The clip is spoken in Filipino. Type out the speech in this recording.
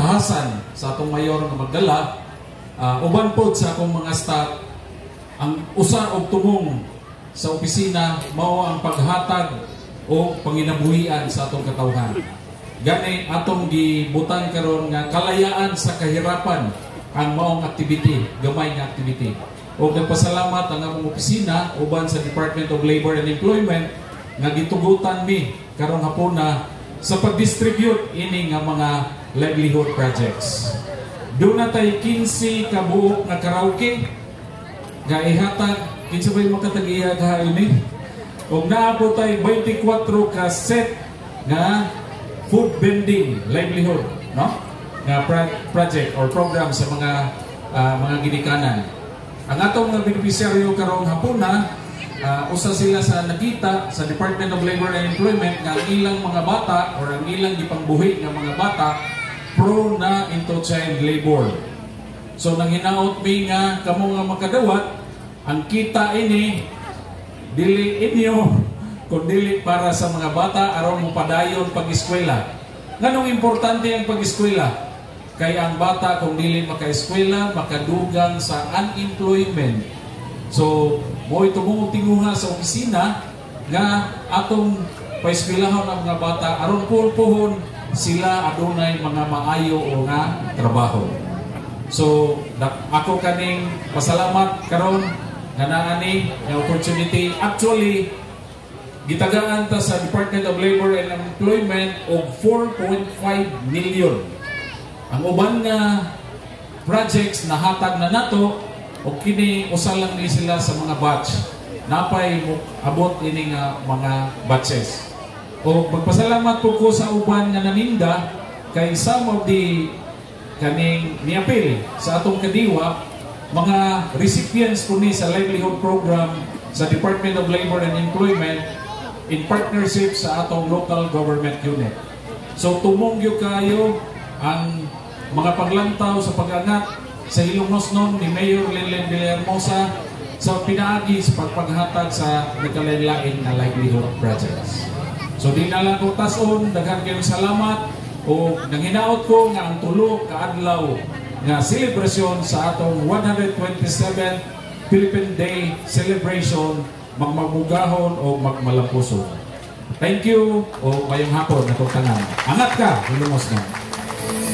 ahasan sa atong mayor nga magdala, uban po sa akong mga staff, ang usa og tumong sa opisina mao ang paghatag o panginabuhian sa atong katawhan. Gani atong gibutang karon nga kalayaan sa kahirapan ang maong activity, gamay nga activity. O nagpasalamat ang among opisina uban sa Department of Labor and Employment nga gitugutan mi karong hapuna sa pag-distribute ini nga mga livelihood projects. Doon na tayo 15 kabuok na karaoke nga ihatag, kinsa ba yung makatag-iya ka ini? O naabot tayo 24 ka set nga food vending livelihood, no? Nga project or program sa mga ginikanan. Ang atong mga beneficiaryo karong hapuna, usa sila sa nakita sa Department of Labor and Employment nga ang ilang mga bata or ang ilang gipangbuhi nga mga bata pro na into child labor. So nang hinaot mi nga kamo nga makadawat, ang kita ini dili inyo kundi para sa mga bata aron mopadayon pag-eskwela. Nganong importante ang pag-eskwela? Kay ang bata kung dili maka-eskwela, makadugang sa unemployment. So mo itong tinguha sa opisina nga atong paeskwelahon ang mga bata aron pulpuhon sila adunay mga maayo o nga trabaho. So ako kaning pasalamat karon nga naani nga opportunity. Actually gitagaan ta sa Department of Labor and Employment og 4.5 million. Ang uban nga projects na hatag na nato o kini usa lang ni sila sa mga batch. Napay abot ini nga mga batches. O magpasalamat po ko sa uban nga naninda kay some of the kaning niapil sa atong kadiwa mga recipients po ni sa livelihood program sa Department of Labor and Employment in partnership sa atong local government unit. So tumungyo kayo ang mga paglantaw sa pag-angat sa Ilongosnon ni Mayor Lenlen Villahermosa sa pinaagi sa pagpaghatag sa nagkalain-lain na livelihood projects. So di na lang ko tason, daghan kayong salamat o nanghinaot ko nga ang tulo kaadlaw nga selebrasyon sa atong 127th Philippine Day celebration magmagugahon o magmalampuson. Thank you o mayong hapon na tanan. Angat ka, Ilongosnon.